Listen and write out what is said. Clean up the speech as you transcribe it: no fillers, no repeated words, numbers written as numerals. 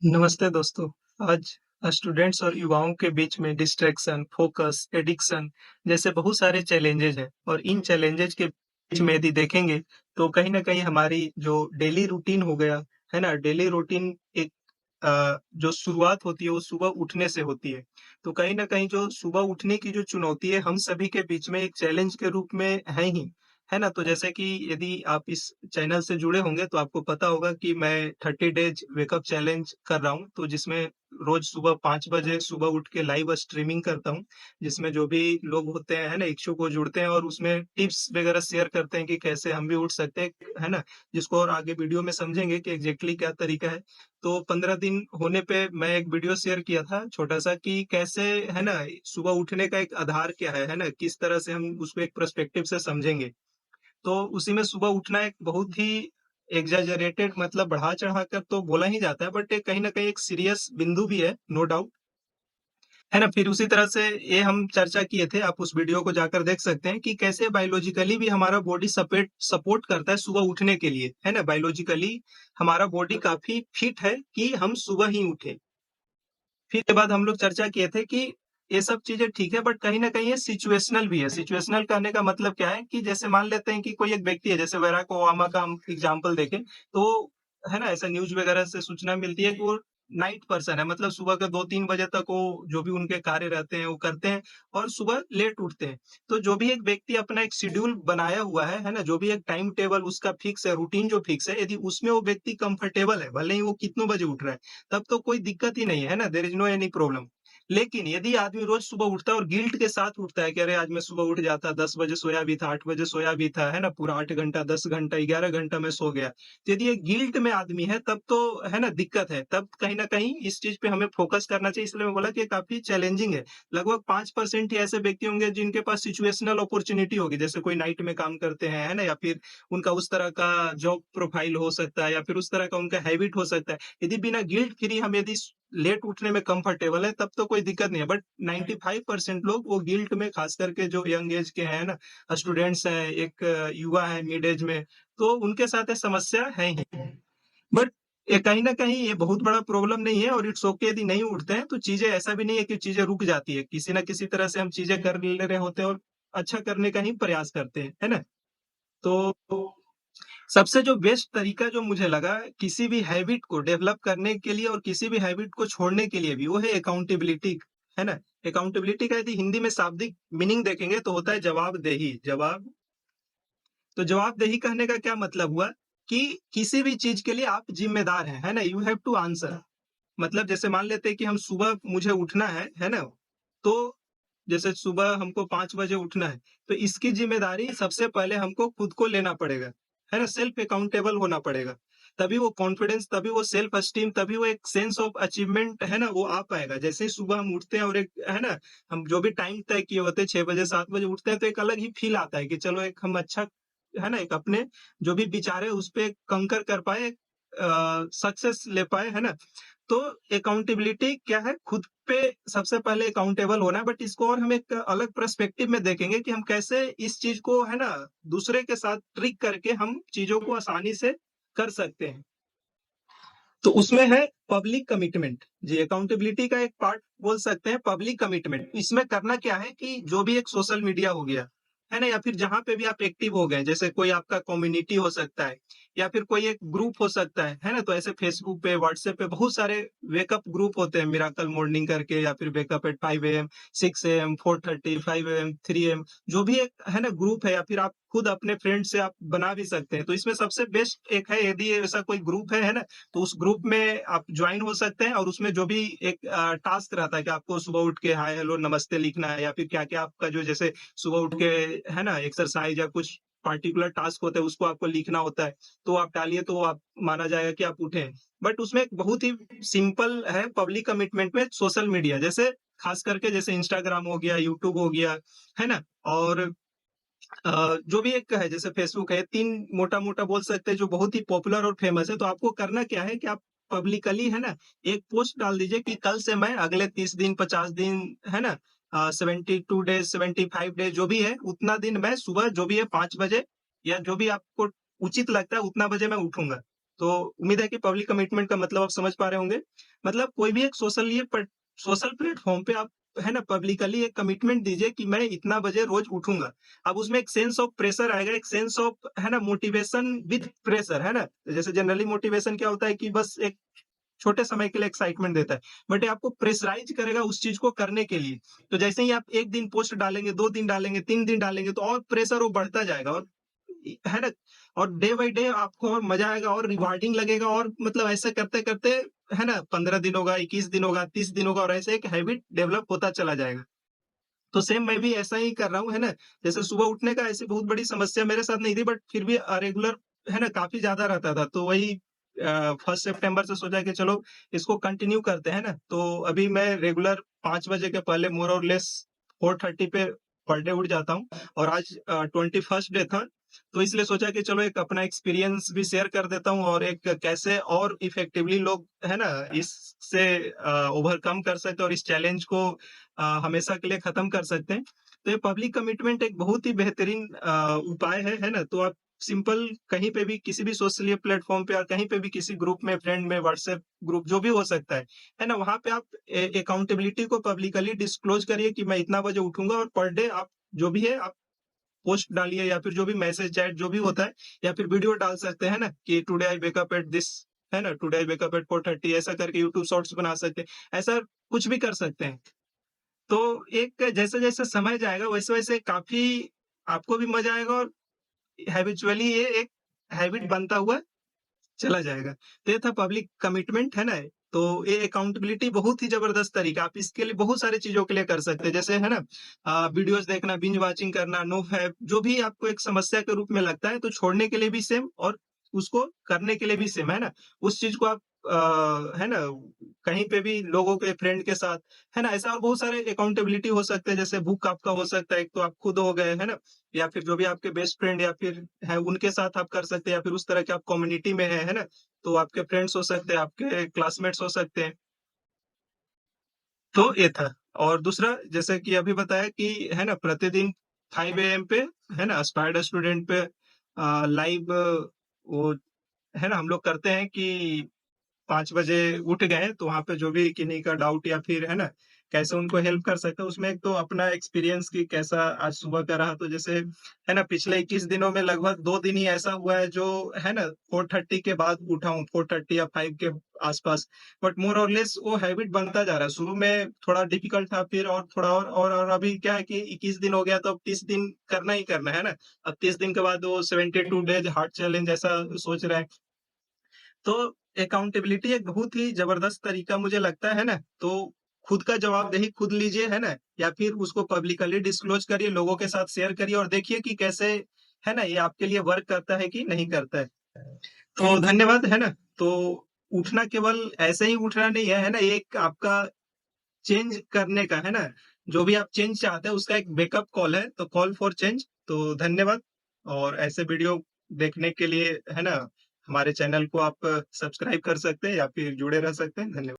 नमस्ते दोस्तों। आज स्टूडेंट्स और युवाओं के बीच में डिस्ट्रैक्शन, फोकस, एडिक्शन जैसे बहुत सारे चैलेंजेज हैं और इन चैलेंजेज के बीच में यदि देखेंगे तो कहीं न कहीं हमारी जो डेली रूटीन हो गया, है ना? डेली रूटीन एक जो शुरुआत होती है वो सुबह उठने से होती है। तो कहीं न कहीं जो सुबह उठने की जो चुनौती है हम सभी के बीच में एक चैलेंज के रूप में है ही, है ना? तो जैसे कि यदि आप इस चैनल से जुड़े होंगे तो आपको पता होगा कि मैं 30 डेज़ वेकअप चैलेंज कर रहा हूँ। तो जिसमें रोज़ सुबह 5 बजे सुबह उठ के लाइव स्ट्रीमिंग करता हूँ। जिसमें जो भी लोग होते हैं, है ना? इच्छुक वो जुड़ते हैं और उसमें टिप्स वगैरह शेयर करते हैं कि कैसे हम भी उठ सकते हैं, है ना? जिसको और आगे वीडियो में समझेंगे कि एग्ज़ैक्टली क्या तरीका है। तो 15 दिन होने पे मैं एक वीडियो शेयर किया था छोटा-सा कि कैसे, है ना? सुबह उठने का एक आधार क्या है ना? किस तरह से हम उसको एक पर्सपेक्टिव से समझेंगे। तो उसी में सुबह उठना एक बहुत ही एक्ज़ैजरेटेड मतलब बढ़ा-चढ़ा कर तो बोला ही जाता है, बट एक कहीं न कहीं एक सीरियस बिंदु भी है, नो डाउट, है ना? फिर उसी तरह से ये हम चर्चा किए थे, आप उस वीडियो को जाकर देख सकते हैं कि कैसे बायोलॉजिकली भी हमारा बॉडी सपोर्ट करता है सुबह उठने के लिए, है ना? बायोलॉजिकली हमारा बॉडी काफ़ी फिट है कि हम सुबह ही उठें। फिर के बाद हम लोग चर्चा किए थे कि ये सब चीज़ें ठीक है, बट कहीं न कहीं ये सिचुएशनल भी है। सिचुएशनल कहने का मतलब क्या है कि जैसे मान लेते हैं कि कोई एक व्यक्ति है, जैसे बराक ओबामा का हम एग्ज़ाम्पल देखें, तो है ना, ऐसा न्यूज़ वगैरह से सूचना मिलती है कि वो नाइट पर्सन है, मतलब सुबह के 2-3 बजे तक वो जो भी उनके कार्य रहते हैं, वो करते हैं और सुबह लेट उठते हैं। तो जो भी एक व्यक्ति अपना एक शेड्यूल बनाया हुआ है ना? जो भी एक टाइम टेबल उसका फिक्स है, रूटीन जो फिक्स है, यदि उसमें वो व्यक्ति कंफर्टेबल है, भले ही वो कितनों बजे उठ रहा है, तब तो कोई दिक्कत ही नहीं है ना, there is no any problem. लेकिन यदि आदमी रोज़ सुबह उठता है और गिल्ट के साथ उठता है कि अरे आज मैं सुबह उठ जाता, 10 बजे सोया भी था, 8 बजे सोया भी था, है ना? पूरा 8 घंटा, 10 घंटा, 11 घंटा मैं सो गया। तो यदि ये गिल्ट में आदमी है तब तो है ना दिक्कत है। तब कहीं न कहीं इस चीज़ पे हमें फ़ोकस करना चाहिए, इसलिए मैं बोला कि ये काफ़ी चैलेंजिंग है। लगभग 5% ही ऐसे व्यक्ति होंगे जिनके पास सिचुएशनल अपॉर्च्युनिटी होगी, जैसे कोई नाइट में काम करते हैं, है ना? या फिर उनका उस तरह का जॉब प्रोफाइल हो सकता है या फिर उस तरह का उनका हैबिट हो सकता है। यदि बिना गिल्ट फ्री हम यदि लेट उठने में कंफर्टेबल है तब तो कोई दिक्कत नहीं है, बट 95% लोग वो गिल्ट में, खास करके जो यंग एज के हैं ना, स्टूडेंट्स हैं, एक युवा है मिड एज में, तो उनके साथ ये समस्या है ही। बट ये कहीं न कहीं ये बहुत बड़ा प्रॉब्लम नहीं है और इट्स ओके यदि नहीं उठते हैं तो चीज़ें, ऐसा भी नहीं है कि चीज़ें रुक जाती है। किसी न किसी तरह से हम चीज़ें कर ले रहे होते हैं और अच्छा करने का ही प्रयास करते हैं, है ना? तो सबसे जो बेस्ट तरीका जो मुझे लगा किसी भी हैबिट को डेवलप करने के लिए और किसी भी हैबिट को छोड़ने के लिए भी, वो है अकाउंटेबिलिटी, है ना? अकाउंटेबिलिटी का यदि हिंदी में शाब्दिक मीनिंग देखेंगे तो होता है जवाबदेही। तो जवाबदेही कहने का क्या मतलब हुआ कि किसी भी चीज़ के लिए आप ज़िम्मेदार हैं, है ना? You have to answer. मतलब जैसे मान लेते हैं कि हम सुबह मुझे उठना है ना? तो जैसे सुबह हमको 5 बजे उठना है, तो इसकी ज़िम्मेदारी सबसे पहले हमको खुद को लेना पड़ेगा, है ना? सेल्फ अकाउंटेबल होना पड़ेगा। तभी वो कॉन्फिडेंस, तभी वो सेल्फ एस्टीम, तभी वो एक सेंस ऑफ अचीवमेंट, है ना? वो आ पाएगा। जैसे ही सुबह हम उठते हैं और एक, है ना? हम जो भी टाइम तय किए होते हैं 6 बजे 7 बजे उठते हैं तो एक अलग ही फ़ील आता है कि चलो एक हम अच्छा, है ना? एक अपने जो भी विचार है उस पे कंकर कर पाए, सक्सेस ले पाए, है ना? तो अकाउंटेबिलिटी क्या है? खुद पे सबसे पहले अकाउंटेबल होना है, बट इसको और हम एक अलग पर्सपेक्टिव में देखेंगे कि हम कैसे इस चीज़ को, है ना, दूसरे के साथ ट्रिक करके हम चीज़ों को आसानी से कर सकते हैं। तो उसमें है पब्लिक कमिटमेंट। जी, अकाउंटेबिलिटी का एक पार्ट बोल सकते हैं पब्लिक कमिटमेंट। इसमें करना क्या है कि जो भी एक सोशल मीडिया हो गया, है ना? या फिर जहाँ पे भी आप एक्टिव हो गए, जैसे कोई आपका कम्युनिटी हो सकता है या फिर कोई एक ग्रुप हो सकता है ना? तो ऐसे फेसबुक पे, व्हाट्सएप पे बहुत सारे वेकअप ग्रुप होते हैं, मिरेकल मॉर्निंग करके, या फिर wake up at 5 am, 6 am, 4:30, 5 am, 3 am, जो भी एक, है ना, ग्रुप है, या फिर आप खुद अपने फ्रेंड से आप बना भी सकते हैं। तो इसमें सबसे बेस्ट एक है, यदि ऐसा कोई ग्रुप है ना? तो उस ग्रुप में आप ज्वाइन हो सकते हैं और उसमें जो भी एक टास्क रहता है कि आपको सुबह उठ के हाय हेलो नमस्ते लिखना है, या फिर क्या-क्या आपका जो, जैसे सुबह उठ के, है ना, एक्सरसाइज या कुछ पार्टिकुलर टास्क होते हैं उसको आपको लिखना होता है। तो आप डालिए तो आप माना जाएगा कि आप उठे हैं। बट उसमें एक बहुत ही सिंपल है पब्लिक कमिटमेंट में, सोशल मीडिया जैसे, खास करके जैसे इंस्टाग्राम हो गया, यूट्यूब हो गया, है ना? और जो भी एक है जैसे फेसबुक है, 3 मोटा-मोटा बोल सकते हैं जो बहुत ही पॉपुलर और फेमस है। तो आपको करना क्या है कि आप पब्लिकली, है ना, एक पोस्ट डाल दीजिए कि कल से मैं अगले 30 दिन, 50 दिन, है ना, 72 डेज़, 75 डेज़ जो भी है, उतना दिन मैं सुबह जो भी है 5 बजे या जो भी आपको उचित लगता है उतना बजे मैं उठूँगा। तो उम्मीद है कि पब्लिक कमिटमेंट का मतलब आप समझ पा रहे होंगे। मतलब कोई भी एक सोशल प्लेटफ़ॉर्म पे आप है ना पब्लिकली एक कमिटमेंट दीजिए कि मैं इतना बजे रोज़ उठूँगा। अब उसमें एक सेंस ऑफ प्रेशर आएगा, एक सेंस ऑफ है ना मोटिवेशन विद प्रेशर, है ना? जैसे जनरली मोटिवेशन क्या होता है कि बस एक छोटे समय के लिए एक्साइटमेंट देता है, बट ये आपको प्रेशराइज़ करेगा उस चीज़ को करने के लिए। तो जैसे ही आप 1 दिन पोस्ट डालेंगे, 2 दिन डालेंगे, 3 दिन डालेंगे तो और प्रेशर वो बढ़ता जाएगा और है ना? और डे बाय डे आपको और मज़ा आएगा और रिवार्डिंग लगेगा और मतलब ऐसे करते-करते है ना 15 दिन होगा, 21 दिन होगा, 30 दिन होगा और ऐसे एक हैबिट डेवलप होता चला जाएगा। तो सेम मैं भी ऐसा ही कर रहा हूँ, है ना? जैसे सुबह उठने का ऐसी बहुत बड़ी समस्या मेरे साथ नहीं थी बट फिर भी रेगुलर है ना काफ़ी ज़्यादा रहता था। तो वही 1 सितंबर से सोचा कि चलो इसको कंटिन्यू करते हैं ना। तो अभी मैं रेगुलर 5 बजे के पहले मोर और लेस 4:30 पे पर डे उठ जाता हूँ और आज 21st डे था। तो इसलिए सोचा कि चलो एक अपना एक्सपीरियंस भी शेयर कर देता हूँ और एक कैसे और इफेक्टिवली लोग है ना इससे ओवरकम कर सकते हैं और इस चैलेंज को हमेशा के लिए खत्म कर सकते हैं। तो ये पब्लिक कमिटमेंट एक बहुत ही बेहतरीन उपाय है ना? तो आप सिंपल कहीं पे भी किसी भी सोशल प्लेटफ़ॉर्म पे और कहीं पे भी किसी ग्रुप में, फ्रेंड में, व्हाट्सएप ग्रुप जो भी हो सकता है ना? वहाँ पे आप अकाउंटेबिलिटी को पब्लिकली डिस्क्लोज़ करिए कि मैं इतना बजे उठूँगा और पर डे आप जो भी है आप पोस्ट डालिए या फिर जो भी मैसेज चैट जो भी होता है या फिर वीडियो डाल सकते हैं ना कि today I wake up at this है ना? Today I wake up at 4:30 ऐसा करके यूट्यूब शॉर्ट्स बना सकते हैं। ऐसा कुछ भी कर सकते हैं। तो एक जैसे-जैसे समय जाएगा वैसे-वैसे काफ़ी आपको भी मज़ा आएगा और हैबिचुअली ये एक हैबिट बनता हुआ चला जाएगा। तो ये था पब्लिक कमिटमेंट, है ना? तो ये अकाउंटेबिलिटी बहुत ही ज़बरदस्त तरीका आप इसके लिए बहुत सारी चीज़ों के लिए कर सकते हैं। जैसे है ना वीडियोज़ देखना, बिंज वॉचिंग करना, नो फैप जो भी आपको एक समस्या के रूप में लगता है तो छोड़ने के लिए भी सेम और उसको करने के लिए भी सेम, है ना? उस चीज़ को आप है ना कहीं पे भी लोगों के फ्रेंड के साथ, है ना? ऐसा और बहुत सारे अकाउंटेबिलिटी हो सकते हैं जैसे बुक आपका हो सकता है, एक तो आप खुद हो गए, है ना? या फिर जो भी आपके बेस्ट फ्रेंड या फिर हैं उनके साथ आप कर सकते हैं या फिर उस तरह के आप कम्युनिटी में हैं, है ना? तो आपके फ्रेंड्स हो सकते हैं, आपके क्लासमेट्स हो सकते हैं। तो ये था और दूसरा जैसे कि अभी बताया कि है ना प्रतिदिन 5 एएम पे है ना एस्पायर्ड स्टूडेंट पे लाइव वो है ना हम लोग करते हैं कि 5 बजे उठ गए तो वहाँ पे जो भी किन्हीं का डाउट या फिर है ना, कैसे उनको हेल्प कर सकते हैं उसमें एक तो अपना एक्सपीरियंस कि कैसा आज सुबह का रहा तो जैसे है ना पिछले 21 दिनों में लगभग 2 दिन ही ऐसा हुआ है जो है ना 4:30 के बाद उठा हूँ 4:30 या 5 के आसपास। बट मोर और लेस वो हैबिट बनता जा रहा है। शुरू में थोड़ा डिफिकल्ट था फिर और थोड़ा और अभी क्या है कि 21 दिन हो गया तो अब 30 दिन करना ही करना है ना। अब 30 दिन के बाद वो 72 डेज़ हार्ड चैलेंज ऐसा सोच रहे हैं। तो अकाउंटेबिलिटी एक बहुत ही ज़बरदस्त तरीका मुझे लगता है ना, तो खुद का जवाबदेही खुद लीजिए, है ना? या फिर उसको पब्लिकली डिस्क्लोज़ करिए, लोगों के साथ शेयर करिए और देखिए कि कैसे, है ना, ये आपके लिए वर्क करता है कि नहीं करता है। तो धन्यवाद, है ना? तो उठना केवल ऐसे ही उठना नहीं है, है ना? ये एक आपका चेंज करने का, है ना? जो भी आप चेंज चाहते हैं उसका एक बैकअप कॉल है, तो कॉल फॉर चेंज। तो धन्यवाद और ऐसे वीडियो देखने के लिए, है ना, हमारे चैनल को आप सब्सक्राइब कर सकते हैं या फिर जुड़े रह सकते हैं। धन्यवाद।